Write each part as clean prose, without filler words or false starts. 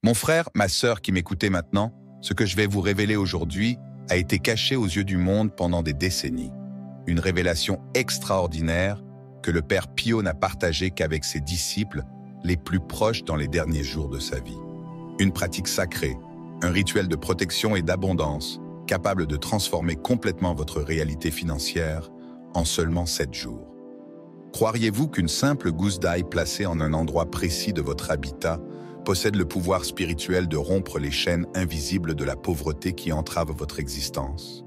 Mon frère, ma sœur qui m'écoutez maintenant, ce que je vais vous révéler aujourd'hui a été caché aux yeux du monde pendant des décennies. Une révélation extraordinaire que le Père Pio n'a partagée qu'avec ses disciples les plus proches dans les derniers jours de sa vie. Une pratique sacrée, un rituel de protection et d'abondance, capable de transformer complètement votre réalité financière en seulement 7 jours. Croiriez-vous qu'une simple gousse d'ail placée en un endroit précis de votre habitat possède le pouvoir spirituel de rompre les chaînes invisibles de la pauvreté qui entravent votre existence?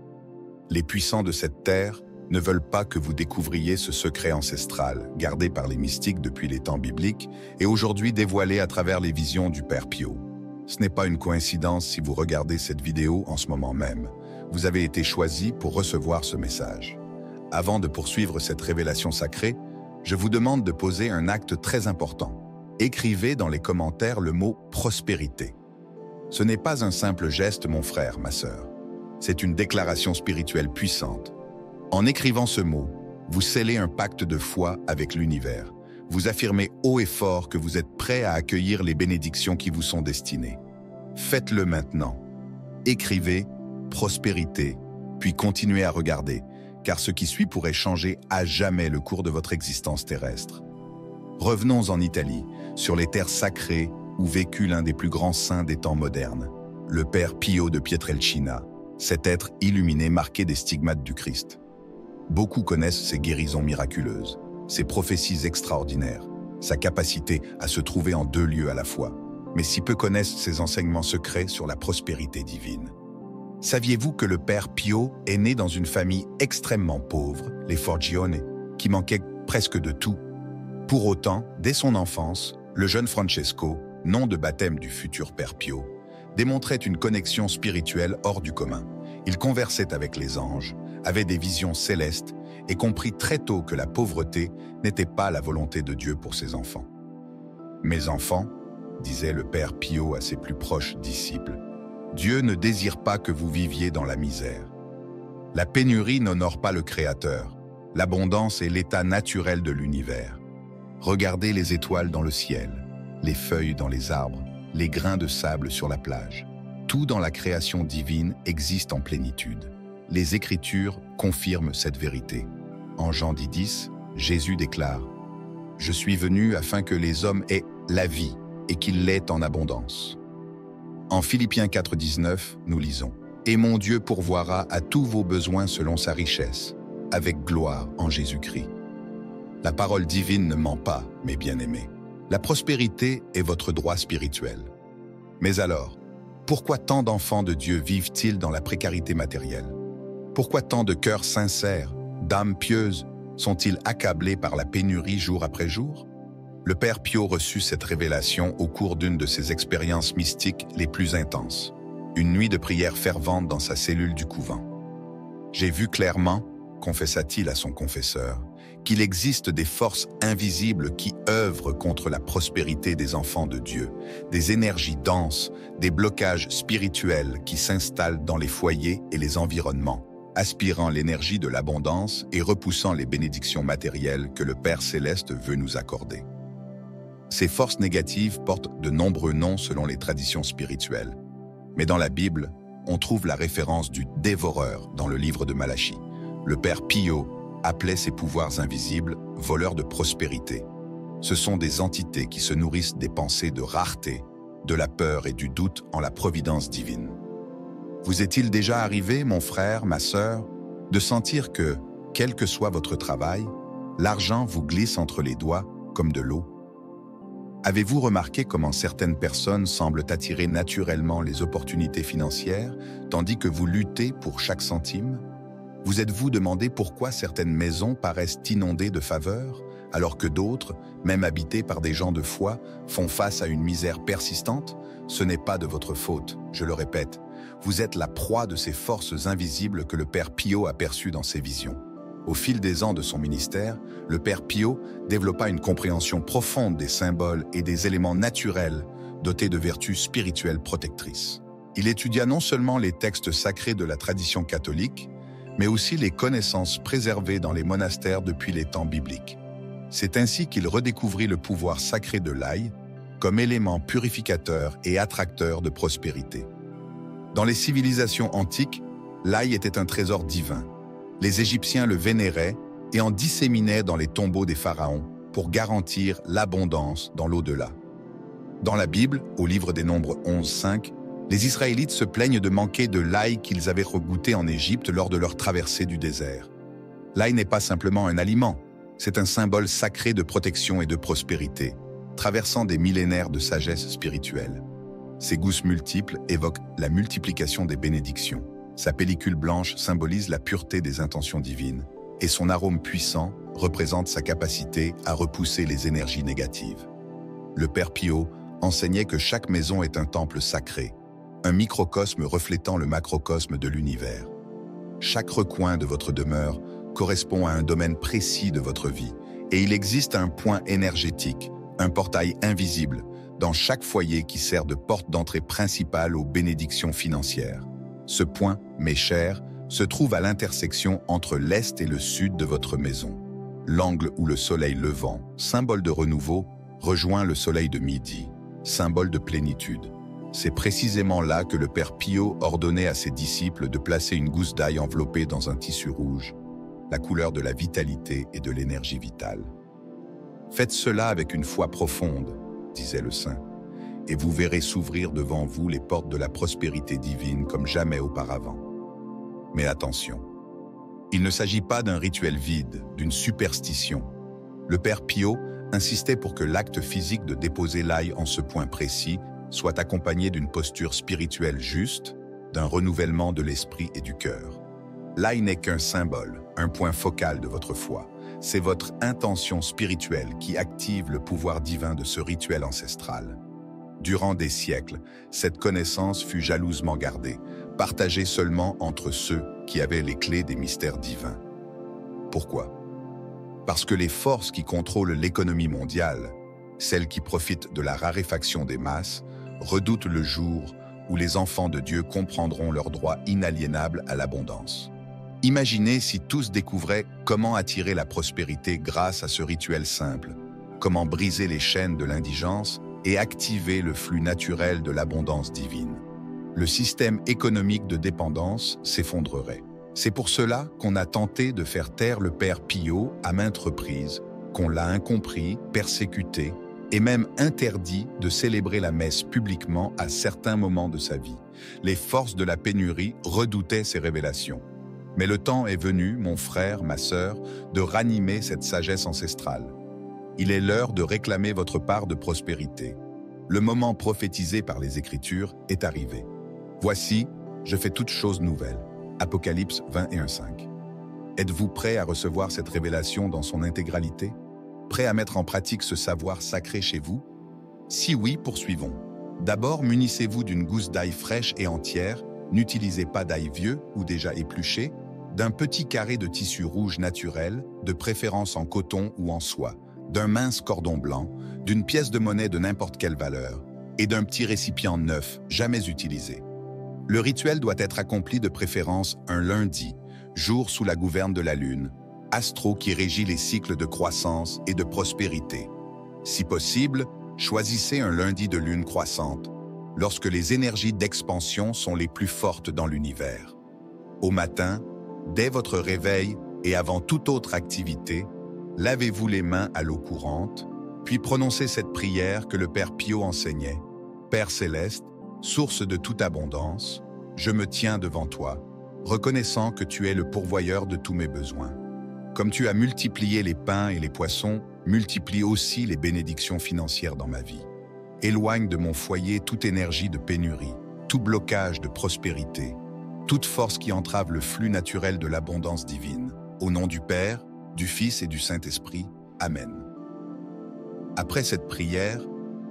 Les puissants de cette terre ne veulent pas que vous découvriez ce secret ancestral, gardé par les mystiques depuis les temps bibliques et aujourd'hui dévoilé à travers les visions du Père Pio. Ce n'est pas une coïncidence si vous regardez cette vidéo en ce moment même. Vous avez été choisi pour recevoir ce message. Avant de poursuivre cette révélation sacrée, je vous demande de poser un acte très important. Écrivez dans les commentaires le mot « prospérité ». Ce n'est pas un simple geste, mon frère, ma sœur. C'est une déclaration spirituelle puissante. En écrivant ce mot, vous scellez un pacte de foi avec l'univers. Vous affirmez haut et fort que vous êtes prêt à accueillir les bénédictions qui vous sont destinées. Faites-le maintenant. Écrivez « prospérité », puis continuez à regarder, car ce qui suit pourrait changer à jamais le cours de votre existence terrestre. Revenons en Italie, sur les terres sacrées où vécut l'un des plus grands saints des temps modernes, le Père Pio de Pietrelcina, cet être illuminé marqué des stigmates du Christ. Beaucoup connaissent ses guérisons miraculeuses, ses prophéties extraordinaires, sa capacité à se trouver en 2 lieux à la fois, mais si peu connaissent ses enseignements secrets sur la prospérité divine. Saviez-vous que le Père Pio est né dans une famille extrêmement pauvre, les Forgione, qui manquait presque de tout? Pour autant, dès son enfance, le jeune Francesco, nom de baptême du futur Père Pio, démontrait une connexion spirituelle hors du commun. Il conversait avec les anges, avait des visions célestes et comprit très tôt que la pauvreté n'était pas la volonté de Dieu pour ses enfants. « Mes enfants, disait le Père Pio à ses plus proches disciples, Dieu ne désire pas que vous viviez dans la misère. La pénurie n'honore pas le Créateur. L'abondance est l'état naturel de l'univers. Regardez les étoiles dans le ciel, les feuilles dans les arbres, les grains de sable sur la plage. Tout dans la création divine existe en plénitude. Les Écritures confirment cette vérité. En Jean 10, Jésus déclare « Je suis venu afin que les hommes aient la vie et qu'ils l'aient en abondance. » En Philippiens 4,19, nous lisons « Et mon Dieu pourvoira à tous vos besoins selon sa richesse, avec gloire en Jésus-Christ. » La parole divine ne ment pas, mes bien-aimés. La prospérité est votre droit spirituel. Mais alors, pourquoi tant d'enfants de Dieu vivent-ils dans la précarité matérielle? Pourquoi tant de cœurs sincères, d'âmes pieuses, sont-ils accablés par la pénurie jour après jour? Le Père Pio reçut cette révélation au cours d'une de ses expériences mystiques les plus intenses, une nuit de prière fervente dans sa cellule du couvent. « J'ai vu clairement, confessa-t-il à son confesseur, qu'il existe des forces invisibles qui œuvrent contre la prospérité des enfants de Dieu, des énergies denses, des blocages spirituels qui s'installent dans les foyers et les environnements, aspirant l'énergie de l'abondance et repoussant les bénédictions matérielles que le Père Céleste veut nous accorder. Ces forces négatives portent de nombreux noms selon les traditions spirituelles. Mais dans la Bible, on trouve la référence du dévoreur dans le livre de Malachie. Le Père Pio appelait ces pouvoirs invisibles « voleurs de prospérité ». Ce sont des entités qui se nourrissent des pensées de rareté, de la peur et du doute en la providence divine. Vous est-il déjà arrivé, mon frère, ma sœur, de sentir que, quel que soit votre travail, l'argent vous glisse entre les doigts comme de l'eau? Avez-vous remarqué comment certaines personnes semblent attirer naturellement les opportunités financières, tandis que vous luttez pour chaque centime? Vous êtes-vous demandé pourquoi certaines maisons paraissent inondées de faveurs, alors que d'autres, même habitées par des gens de foi, font face à une misère persistante? Ce n'est pas de votre faute, je le répète. Vous êtes la proie de ces forces invisibles que le Père Pio a perçues dans ses visions. Au fil des ans de son ministère, le Père Pio développa une compréhension profonde des symboles et des éléments naturels dotés de vertus spirituelles protectrices. Il étudia non seulement les textes sacrés de la tradition catholique, mais aussi les connaissances préservées dans les monastères depuis les temps bibliques. C'est ainsi qu'il redécouvrit le pouvoir sacré de l'ail, comme élément purificateur et attracteur de prospérité. Dans les civilisations antiques, l'ail était un trésor divin. Les Égyptiens le vénéraient et en disséminaient dans les tombeaux des pharaons pour garantir l'abondance dans l'au-delà. Dans la Bible, au livre des Nombres 11:5, les Israélites se plaignent de manquer de l'ail qu'ils avaient regoûté en Égypte lors de leur traversée du désert. L'ail n'est pas simplement un aliment, c'est un symbole sacré de protection et de prospérité, traversant des millénaires de sagesse spirituelle. Ses gousses multiples évoquent la multiplication des bénédictions. Sa pellicule blanche symbolise la pureté des intentions divines, et son arôme puissant représente sa capacité à repousser les énergies négatives. Le Père Pio enseignait que chaque maison est un temple sacré, un microcosme reflétant le macrocosme de l'univers. Chaque recoin de votre demeure correspond à un domaine précis de votre vie, et il existe un point énergétique, un portail invisible, dans chaque foyer qui sert de porte d'entrée principale aux bénédictions financières. Ce point, mes chers, se trouve à l'intersection entre l'est et le sud de votre maison. L'angle où le soleil levant, symbole de renouveau, rejoint le soleil de midi, symbole de plénitude. C'est précisément là que le Père Pio ordonnait à ses disciples de placer une gousse d'ail enveloppée dans un tissu rouge, la couleur de la vitalité et de l'énergie vitale. Faites cela avec une foi profonde, disait le saint, et vous verrez s'ouvrir devant vous les portes de la prospérité divine comme jamais auparavant. Mais attention, il ne s'agit pas d'un rituel vide, d'une superstition. Le Père Pio insistait pour que l'acte physique de déposer l'ail en ce point précis soit accompagné d'une posture spirituelle juste, d'un renouvellement de l'esprit et du cœur. L'ail n'est qu'un symbole, un point focal de votre foi. C'est votre intention spirituelle qui active le pouvoir divin de ce rituel ancestral. Durant des siècles, cette connaissance fut jalousement gardée, partagée seulement entre ceux qui avaient les clés des mystères divins. Pourquoi? Parce que les forces qui contrôlent l'économie mondiale, celles qui profitent de la raréfaction des masses, redoutent le jour où les enfants de Dieu comprendront leur droit inaliénable à l'abondance. Imaginez si tous découvraient comment attirer la prospérité grâce à ce rituel simple, comment briser les chaînes de l'indigence et activer le flux naturel de l'abondance divine. Le système économique de dépendance s'effondrerait. C'est pour cela qu'on a tenté de faire taire le Père Pio à maintes reprises, qu'on l'a incompris, persécuté et même interdit de célébrer la messe publiquement à certains moments de sa vie. Les forces de la pénurie redoutaient ces révélations. Mais le temps est venu, mon frère, ma sœur, de ranimer cette sagesse ancestrale. Il est l'heure de réclamer votre part de prospérité. Le moment prophétisé par les Écritures est arrivé. Voici, je fais toutes choses nouvelles. Apocalypse 21:5. Êtes-vous prêt à recevoir cette révélation dans son intégralité? Prêt à mettre en pratique ce savoir sacré chez vous? Si oui, poursuivons. D'abord, munissez-vous d'une gousse d'ail fraîche et entière, n'utilisez pas d'ail vieux ou déjà épluché, d'un petit carré de tissu rouge naturel, de préférence en coton ou en soie, d'un mince cordon blanc, d'une pièce de monnaie de n'importe quelle valeur, et d'un petit récipient neuf, jamais utilisé. Le rituel doit être accompli de préférence un lundi, jour sous la gouverne de la lune, astro qui régit les cycles de croissance et de prospérité. Si possible, choisissez un lundi de lune croissante, lorsque les énergies d'expansion sont les plus fortes dans l'univers. Au matin, dès votre réveil et avant toute autre activité, lavez-vous les mains à l'eau courante, puis prononcez cette prière que le Père Pio enseignait. Père céleste, source de toute abondance, je me tiens devant toi, reconnaissant que tu es le pourvoyeur de tous mes besoins. Comme tu as multiplié les pains et les poissons, multiplie aussi les bénédictions financières dans ma vie. Éloigne de mon foyer toute énergie de pénurie, tout blocage de prospérité, toute force qui entrave le flux naturel de l'abondance divine. Au nom du Père, du Fils et du Saint-Esprit. Amen. Après cette prière,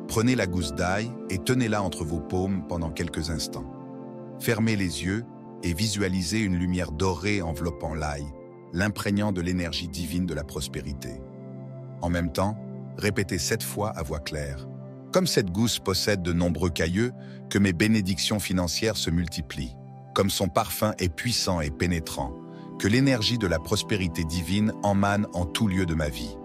prenez la gousse d'ail et tenez-la entre vos paumes pendant quelques instants. Fermez les yeux et visualisez une lumière dorée enveloppant l'ail, l'imprégnant de l'énergie divine de la prospérité. En même temps, répétez 7 fois à voix claire. Comme cette gousse possède de nombreux cailleux, que mes bénédictions financières se multiplient. Comme son parfum est puissant et pénétrant, que l'énergie de la prospérité divine emane en tout lieu de ma vie.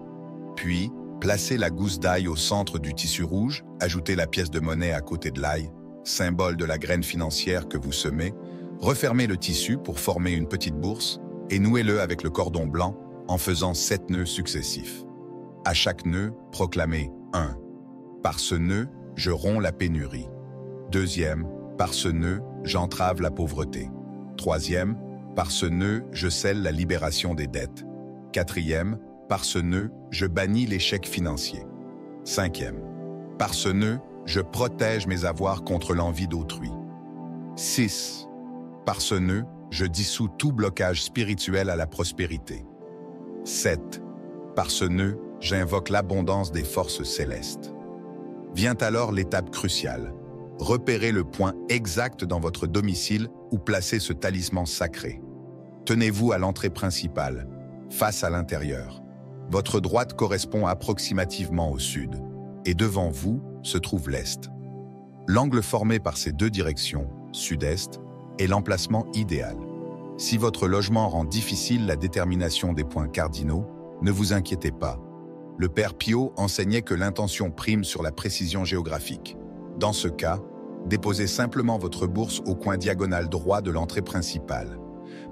Puis, Placez la gousse d'ail au centre du tissu rouge, ajoutez la pièce de monnaie à côté de l'ail, symbole de la graine financière que vous semez, refermez le tissu pour former une petite bourse et nouez-le avec le cordon blanc en faisant 7 nœuds successifs. À chaque nœud, proclamez 1. Par ce nœud, je romps la pénurie. 2e, par ce nœud, j'entrave la pauvreté. 3e, par ce nœud, je scelle la libération des dettes. 4e, par ce nœud, je bannis l'échec financier. 5e, par ce nœud, je protège mes avoirs contre l'envie d'autrui. 6. Par ce nœud, je dissous tout blocage spirituel à la prospérité. 7. Par ce nœud, j'invoque l'abondance des forces célestes. Vient alors l'étape cruciale. Repérez le point exact dans votre domicile où placer ce talisman sacré. Tenez-vous à l'entrée principale, face à l'intérieur. Votre droite correspond approximativement au sud, et devant vous se trouve l'est. L'angle formé par ces deux directions, sud-est, est l'emplacement idéal. Si votre logement rend difficile la détermination des points cardinaux, ne vous inquiétez pas. Le Père Pio enseignait que l'intention prime sur la précision géographique. Dans ce cas, déposez simplement votre bourse au coin diagonal droit de l'entrée principale.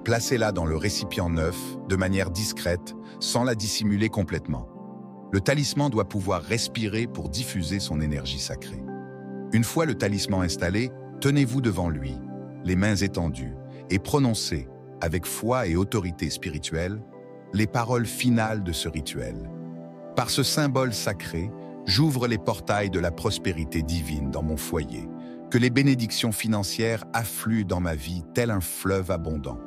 Placez-la dans le récipient neuf, de manière discrète, sans la dissimuler complètement. Le talisman doit pouvoir respirer pour diffuser son énergie sacrée. Une fois le talisman installé, tenez-vous devant lui, les mains étendues, et prononcez, avec foi et autorité spirituelle, les paroles finales de ce rituel. Par ce symbole sacré, j'ouvre les portails de la prospérité divine dans mon foyer, que les bénédictions financières affluent dans ma vie tel un fleuve abondant,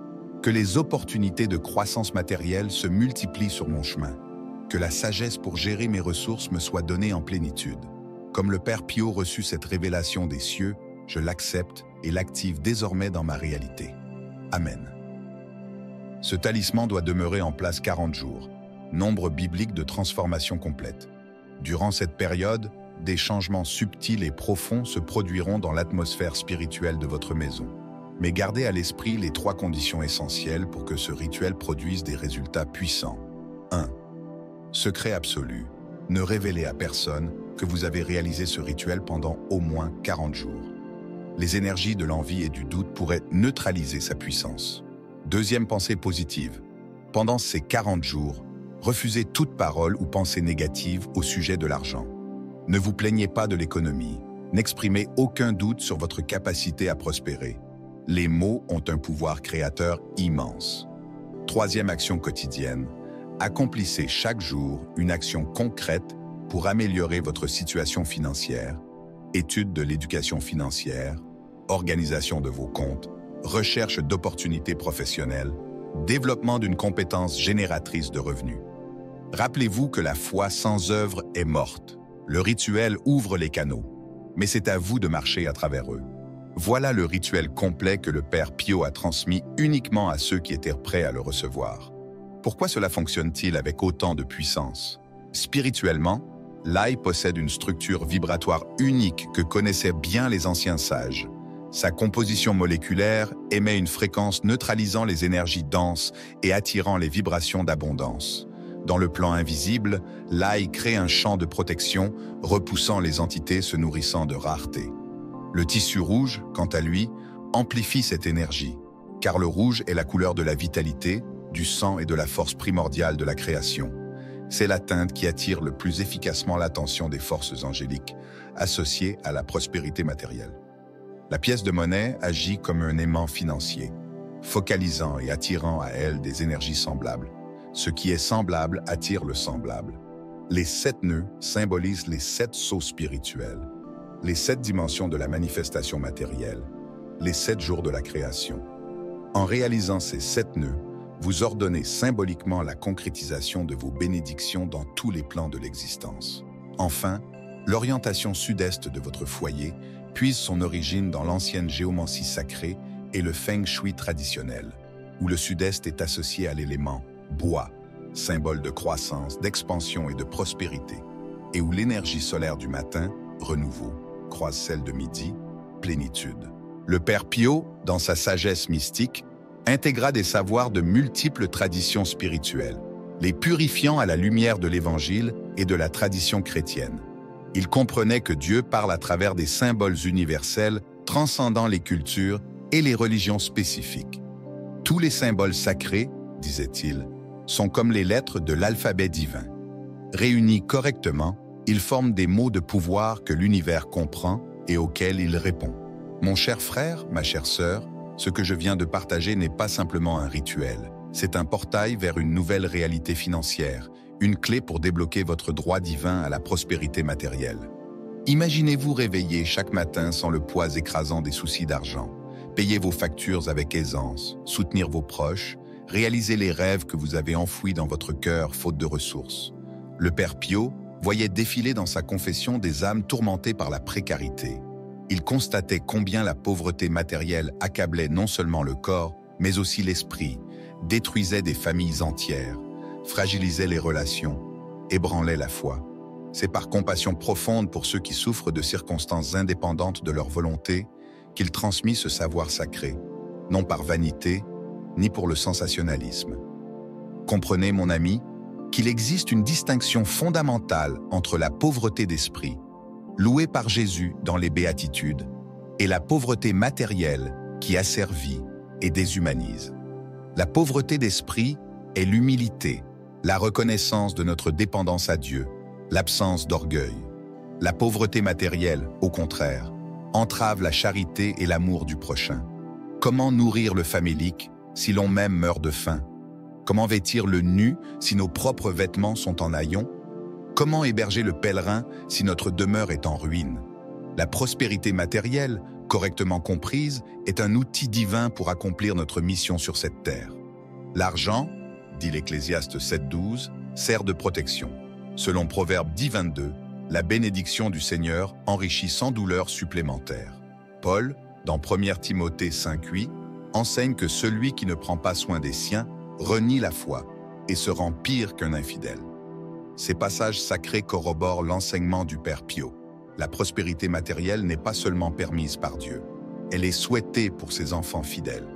que les opportunités de croissance matérielle se multiplient sur mon chemin, que la sagesse pour gérer mes ressources me soit donnée en plénitude. Comme le Père Pio reçut cette révélation des cieux, je l'accepte et l'active désormais dans ma réalité. Amen. Ce talisman doit demeurer en place 40 jours, nombre biblique de transformation complète. Durant cette période, des changements subtils et profonds se produiront dans l'atmosphère spirituelle de votre maison. Mais gardez à l'esprit les 3 conditions essentielles pour que ce rituel produise des résultats puissants. 1. Secret absolu. Ne révélez à personne que vous avez réalisé ce rituel pendant au moins 40 jours. Les énergies de l'envie et du doute pourraient neutraliser sa puissance. 2e pensée positive. Pendant ces 40 jours, refusez toute parole ou pensée négative au sujet de l'argent. Ne vous plaignez pas de l'économie. N'exprimez aucun doute sur votre capacité à prospérer. Les mots ont un pouvoir créateur immense. 3e action quotidienne. Accomplissez chaque jour une action concrète pour améliorer votre situation financière, étude de l'éducation financière, organisation de vos comptes, recherche d'opportunités professionnelles, développement d'une compétence génératrice de revenus. Rappelez-vous que la foi sans œuvre est morte. Le rituel ouvre les canaux, mais c'est à vous de marcher à travers eux. Voilà le rituel complet que le Père Pio a transmis uniquement à ceux qui étaient prêts à le recevoir. Pourquoi cela fonctionne-t-il avec autant de puissance? Spirituellement, l'ail possède une structure vibratoire unique que connaissaient bien les anciens sages. Sa composition moléculaire émet une fréquence neutralisant les énergies denses et attirant les vibrations d'abondance. Dans le plan invisible, l'ail crée un champ de protection, repoussant les entités se nourrissant de rareté. Le tissu rouge, quant à lui, amplifie cette énergie, car le rouge est la couleur de la vitalité, du sang et de la force primordiale de la création. C'est la teinte qui attire le plus efficacement l'attention des forces angéliques, associées à la prospérité matérielle. La pièce de monnaie agit comme un aimant financier, focalisant et attirant à elle des énergies semblables. Ce qui est semblable attire le semblable. Les 7 nœuds symbolisent les 7 sceaux spirituels, les 7 dimensions de la manifestation matérielle, les 7 jours de la création. En réalisant ces 7 nœuds, vous ordonnez symboliquement la concrétisation de vos bénédictions dans tous les plans de l'existence. Enfin, l'orientation sud-est de votre foyer puise son origine dans l'ancienne géomancie sacrée et le feng shui traditionnel, où le sud-est est associé à l'élément bois, symbole de croissance, d'expansion et de prospérité, et où l'énergie solaire du matin, renouveau, croise celle de midi, plénitude. Le Père Pio, dans sa sagesse mystique, intégra des savoirs de multiples traditions spirituelles, les purifiant à la lumière de l'Évangile et de la tradition chrétienne. Il comprenait que Dieu parle à travers des symboles universels transcendant les cultures et les religions spécifiques. Tous les symboles sacrés, disait-il, sont comme les lettres de l'alphabet divin. Réunis correctement, ils forment des mots de pouvoir que l'univers comprend et auxquels il répond. Mon cher frère, ma chère sœur, ce que je viens de partager n'est pas simplement un rituel. C'est un portail vers une nouvelle réalité financière, une clé pour débloquer votre droit divin à la prospérité matérielle. Imaginez-vous réveiller chaque matin sans le poids écrasant des soucis d'argent, payer vos factures avec aisance, soutenir vos proches, réaliser les rêves que vous avez enfouis dans votre cœur faute de ressources. Le Père Pio voyait défiler dans sa confession des âmes tourmentées par la précarité. Il constatait combien la pauvreté matérielle accablait non seulement le corps, mais aussi l'esprit, détruisait des familles entières, fragilisait les relations, ébranlait la foi. C'est par compassion profonde pour ceux qui souffrent de circonstances indépendantes de leur volonté qu'il transmit ce savoir sacré, non par vanité, ni pour le sensationnalisme. Comprenez, mon ami, qu'il existe une distinction fondamentale entre la pauvreté d'esprit, louée par Jésus dans les Béatitudes, et la pauvreté matérielle qui asservit et déshumanise. La pauvreté d'esprit est l'humilité, la reconnaissance de notre dépendance à Dieu, l'absence d'orgueil. La pauvreté matérielle, au contraire, entrave la charité et l'amour du prochain. Comment nourrir le famélique si l'on même meurt de faim? Comment vêtir le nu si nos propres vêtements sont en haillons? Comment héberger le pèlerin si notre demeure est en ruine? La prospérité matérielle, correctement comprise, est un outil divin pour accomplir notre mission sur cette terre. L'argent, dit l'Ecclésiaste 7.12, sert de protection. Selon Proverbe 10.22, la bénédiction du Seigneur enrichit sans douleur supplémentaire. Paul, dans 1 Timothée 5.8, enseigne que celui qui ne prend pas soin des siens renie la foi et se rend pire qu'un infidèle. Ces passages sacrés corroborent l'enseignement du Père Pio. La prospérité matérielle n'est pas seulement permise par Dieu, elle est souhaitée pour ses enfants fidèles.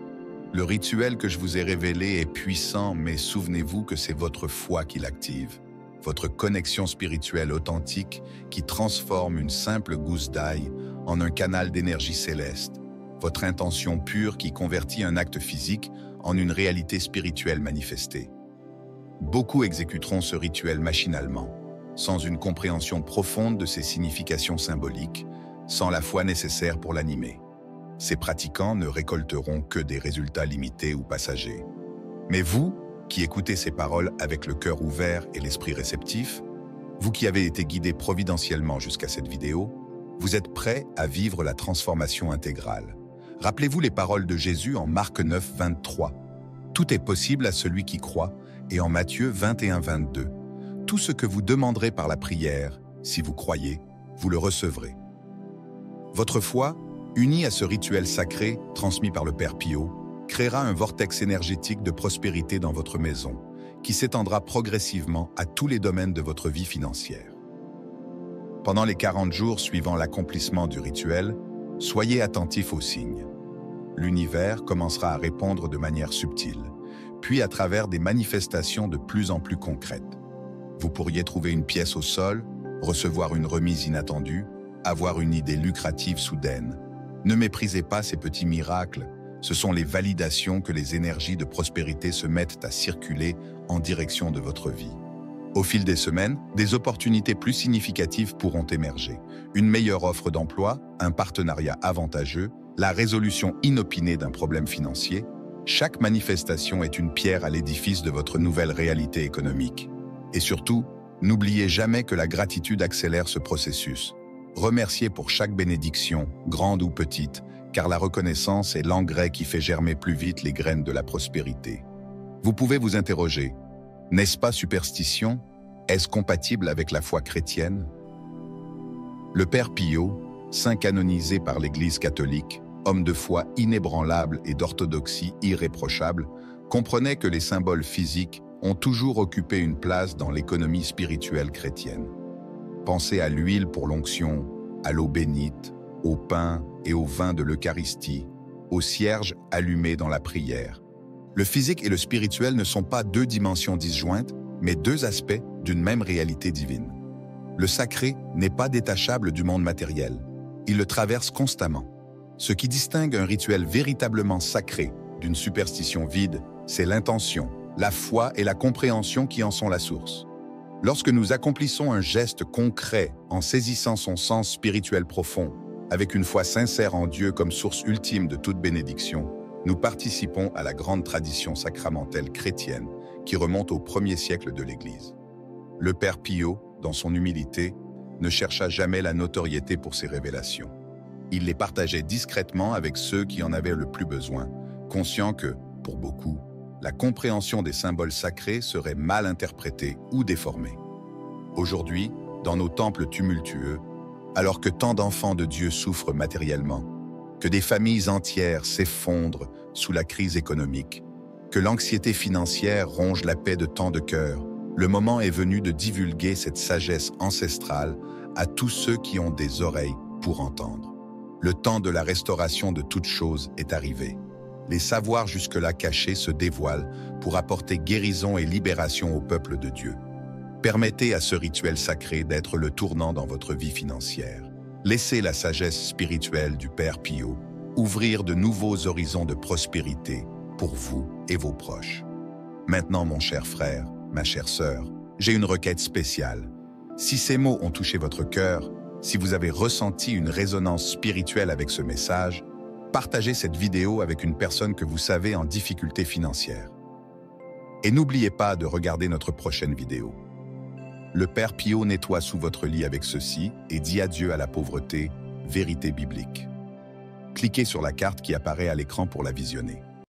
Le rituel que je vous ai révélé est puissant, mais souvenez-vous que c'est votre foi qui l'active, votre connexion spirituelle authentique qui transforme une simple gousse d'ail en un canal d'énergie céleste, votre intention pure qui convertit un acte physique en une réalité spirituelle manifestée. Beaucoup exécuteront ce rituel machinalement, sans une compréhension profonde de ses significations symboliques, sans la foi nécessaire pour l'animer. Ces pratiquants ne récolteront que des résultats limités ou passagers. Mais vous, qui écoutez ces paroles avec le cœur ouvert et l'esprit réceptif, vous qui avez été guidé providentiellement jusqu'à cette vidéo, vous êtes prêts à vivre la transformation intégrale. Rappelez-vous les paroles de Jésus en Marc 9, 23. Tout est possible à celui qui croit, et en Matthieu 21, 22. Tout ce que vous demanderez par la prière, si vous croyez, vous le recevrez. Votre foi, unie à ce rituel sacré transmis par le Père Pio, créera un vortex énergétique de prospérité dans votre maison, qui s'étendra progressivement à tous les domaines de votre vie financière. Pendant les 40 jours suivant l'accomplissement du rituel, soyez attentifs aux signes. L'univers commencera à répondre de manière subtile, puis à travers des manifestations de plus en plus concrètes. Vous pourriez trouver une pièce au sol, recevoir une remise inattendue, avoir une idée lucrative soudaine. Ne méprisez pas ces petits miracles, ce sont les validations que les énergies de prospérité se mettent à circuler en direction de votre vie. Au fil des semaines, des opportunités plus significatives pourront émerger. Une meilleure offre d'emploi, un partenariat avantageux, la résolution inopinée d'un problème financier. Chaque manifestation est une pierre à l'édifice de votre nouvelle réalité économique. Et surtout, n'oubliez jamais que la gratitude accélère ce processus. Remerciez pour chaque bénédiction, grande ou petite, car la reconnaissance est l'engrais qui fait germer plus vite les graines de la prospérité. Vous pouvez vous interroger, n'est-ce pas superstition? Est-ce compatible avec la foi chrétienne? Le Père Pio, saint canonisé par l'Église catholique, homme de foi inébranlable et d'orthodoxie irréprochable, comprenait que les symboles physiques ont toujours occupé une place dans l'économie spirituelle chrétienne. Pensez à l'huile pour l'onction, à l'eau bénite, au pain et au vin de l'Eucharistie, au cierge allumé dans la prière. Le physique et le spirituel ne sont pas deux dimensions disjointes, mais deux aspects d'une même réalité divine. Le sacré n'est pas détachable du monde matériel. Il le traverse constamment. Ce qui distingue un rituel véritablement sacré d'une superstition vide, c'est l'intention, la foi et la compréhension qui en sont la source. Lorsque nous accomplissons un geste concret en saisissant son sens spirituel profond, avec une foi sincère en Dieu comme source ultime de toute bénédiction, nous participons à la grande tradition sacramentelle chrétienne qui remonte au 1er siècle de l'Église. Le Père Pio, dans son humilité, ne chercha jamais la notoriété pour ses révélations. Il les partageait discrètement avec ceux qui en avaient le plus besoin, conscient que, pour beaucoup, la compréhension des symboles sacrés serait mal interprétée ou déformée. Aujourd'hui, dans nos temples tumultueux, alors que tant d'enfants de Dieu souffrent matériellement, que des familles entières s'effondrent sous la crise économique, que l'anxiété financière ronge la paix de tant de cœurs, le moment est venu de divulguer cette sagesse ancestrale à tous ceux qui ont des oreilles pour entendre. Le temps de la restauration de toutes choses est arrivé. Les savoirs jusque-là cachés se dévoilent pour apporter guérison et libération au peuple de Dieu. Permettez à ce rituel sacré d'être le tournant dans votre vie financière. Laissez la sagesse spirituelle du Père Pio ouvrir de nouveaux horizons de prospérité pour vous et vos proches. Maintenant, mon cher frère, ma chère sœur, j'ai une requête spéciale. Si ces mots ont touché votre cœur, si vous avez ressenti une résonance spirituelle avec ce message, partagez cette vidéo avec une personne que vous savez en difficulté financière. Et n'oubliez pas de regarder notre prochaine vidéo. Le Père Pio nettoie sous votre lit avec ceci et dit adieu à la pauvreté, vérité biblique. Cliquez sur la carte qui apparaît à l'écran pour la visionner.